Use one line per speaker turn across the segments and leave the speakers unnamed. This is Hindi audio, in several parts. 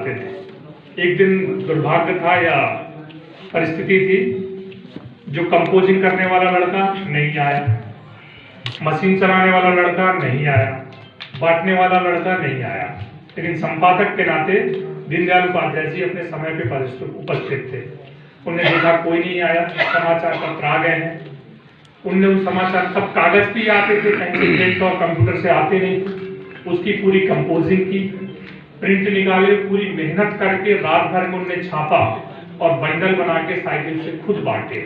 आते थे। एक दिन दुर्भाग्य था या परिस्थिति थी, जो कंपोजिंग करने वाला लड़का नहीं आया, मशीन चलाने वाला लड़का नहीं आया, बांटने वाला लड़का नहीं आया, लेकिन संपादक के नाते दीनदयाल उपाध्याय जी अपने समय पे उपस्थित थे। उन्हें देखा कोई नहीं आया, समाचार पत्र आ गए हैं। उनने उन समाचार तब कागज पे आते थे, कहीं प्रिंट और कंप्यूटर से आते नहीं थे। उसकी पूरी कंपोजिंग की, प्रिंट निकाले, पूरी मेहनत करके रात भर में उनने छापा और बंडल बना के साइकिल से खुद बांटे।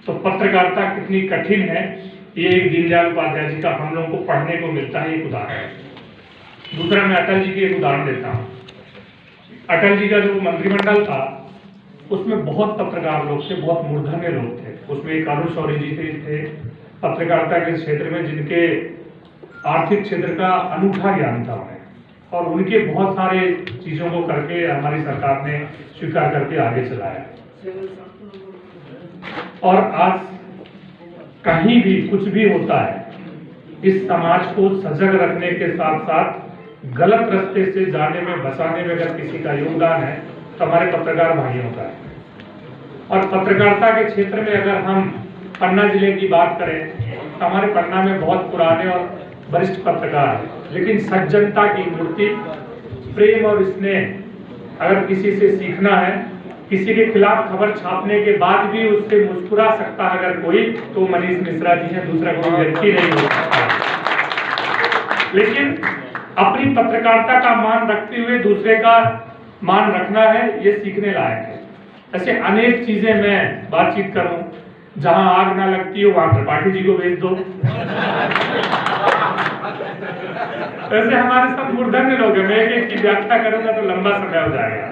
तो पत्रकारिता कितनी कठिन है, ये एक दीनदयाल उपाध्याय जी का हम लोगों को पढ़ने को मिलता है, एक उदाहरण। दूसरा मैं अटल जी की एक उदाहरण देता हूँ। अटल जी का जो मंत्रिमंडल था उसमें बहुत पत्रकार लोग थे, बहुत मूर्धन्य लोग थे। उसमें एक अरुण शौरी जी थे पत्रकारिता के क्षेत्र में, जिनके आर्थिक क्षेत्र का अनूठा ज्ञान था उन्हें, और उनके बहुत सारे चीजों को करके हमारी सरकार ने स्वीकार करके आगे चलाया। और आज कहीं भी कुछ भी होता है, इस समाज को सजग रखने के साथ साथ गलत रास्ते से जाने में, बचाने में अगर किसी का योगदान है तो हमारे पत्रकार भाइयों का है। और पत्रकारिता के क्षेत्र में अगर हम पन्ना जिले की बात करें तो हमारे पन्ना में बहुत पुराने और वरिष्ठ पत्रकार हैं, लेकिन सज्जनता की मूर्ति, प्रेम और स्नेह अगर किसी से सीखना है, किसी के खिलाफ खबर छापने के बाद भी उससे मुस्कुरा सकता है अगर कोई, तो मनीष मिश्रा जी हैं, दूसरा कोई व्यक्ति नहीं हो सकता। लेकिन अपनी पत्रकारिता का मान रखते हुए दूसरे का मान रखना है, ये सीखने लायक है। ऐसे अनेक चीजें मैं बातचीत करूं, जहां आग ना लगती हो वहां त्रिपाठी जी को भेज दो। वैसे हमारे सब मूर्धन्य लोग हैं, मैं एक की व्याख्या करूंगा तो लंबा समय हो जाएगा।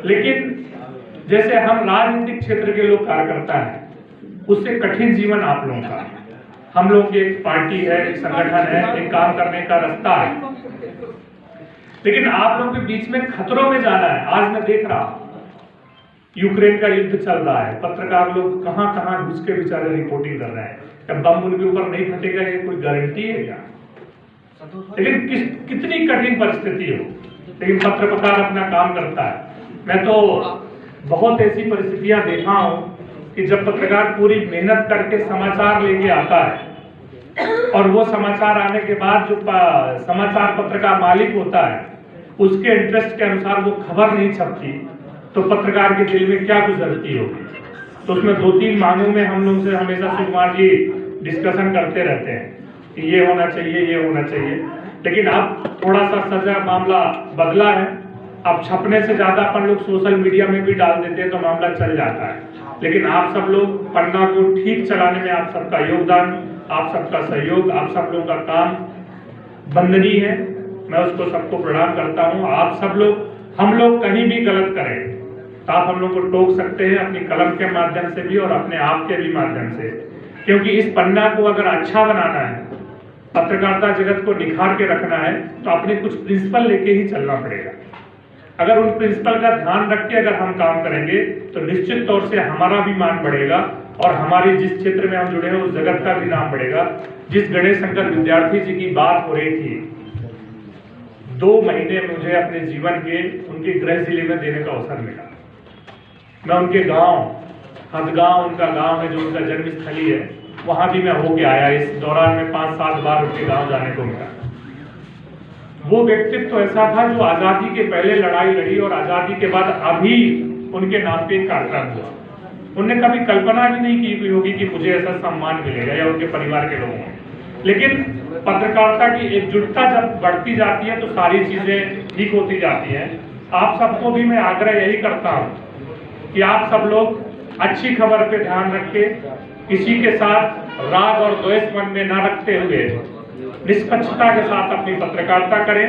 लेकिन जैसे हम राजनीतिक क्षेत्र के लोग कार्यकर्ता हैं, उससे कठिन जीवन आप लोगों का। हम लोग की एक पार्टी है, एक संगठन है, एक काम करने का रास्ता है, लेकिन आप लोगों के बीच में खतरों में जाना है। आज मैं देख रहा हूं यूक्रेन का युद्ध चल रहा है, पत्रकार लोग कहां कहां घुस के बेचारे रिपोर्टिंग कर रहे हैं। क्या बम उनके ऊपर नहीं फटेगा, ये कोई गारंटी है क्या? लेकिन कितनी कठिन परिस्थिति हो, लेकिन पत्रकार अपना काम करता है। मैं तो बहुत ऐसी परिस्थितियां देखा हूं कि जब पत्रकार पूरी मेहनत करके समाचार लेके आता है और वो समाचार आने के बाद जो समाचार पत्र का मालिक होता है उसके इंटरेस्ट के अनुसार वो खबर नहीं छपती, तो पत्रकार के दिल में क्या गुजरती होगी। तो उसमें 2-3 मांगों में हम लोग से हमेशा सुकुमार जी डिस्कशन करते रहते हैं कि ये होना चाहिए, ये होना चाहिए। लेकिन अब थोड़ा सा सजा मामला बदला है, अब छपने से ज्यादा अपन लोग सोशल मीडिया में भी डाल देते हैं तो मामला चल जाता है। लेकिन आप सब लोग पन्ना को ठीक चलाने में आप सबका योगदान, आप सबका सहयोग, आप सब लोगों का काम वंदनीय है। मैं उसको सबको प्रणाम करता हूँ। आप सब लोग, हम लोग कहीं भी गलत करें तो आप हम लोग को टोक सकते हैं अपनी कलम के माध्यम से भी और अपने आप के भी माध्यम से, क्योंकि इस पन्ना को अगर अच्छा बनाना है, पत्रकारिता जगत को निखार के रखना है, तो अपने कुछ प्रिंसिपल लेके ही चलना पड़ेगा। अगर उन प्रिंसिपल का ध्यान रख के अगर हम काम करेंगे तो निश्चित तौर से हमारा भी मान बढ़ेगा और हमारी जिस क्षेत्र में हम जुड़े हैं उस जगत का भी नाम बढ़ेगा। जिस गणेश शंकर विद्यार्थी जी की बात हो रही थी, 2 महीने मुझे अपने जीवन के उनके गृह जिले में देने का अवसर मिला। मैं उनके गांव, हदगांव उनका गांव है, जो उनका जन्मस्थली है, वहां भी मैं होके आया। इस दौरान में 5-7 बार उनके गांव जाने को मिला। वो व्यक्तित्व तो ऐसा था जो आजादी के पहले लड़ाई लड़ी और आजादी के बाद अभी उनके नाम पे एक कार्यक्रम हुआ। उनने कभी कल्पना भी नहीं की हुई होगी कि मुझे ऐसा सम्मान मिलेगा या उनके परिवार के लोगों को। लेकिन पत्रकारिता की एकजुटता जब बढ़ती जाती है तो सारी चीजें ठीक होती जाती हैं। आप सबको भी मैं आग्रह यही करता हूं कि आप सब लोग अच्छी खबर पे ध्यान रख के, किसी के साथ राग और द्वेष मन में न रखते हुए निष्पक्षता के साथ अपनी पत्रकारिता करें।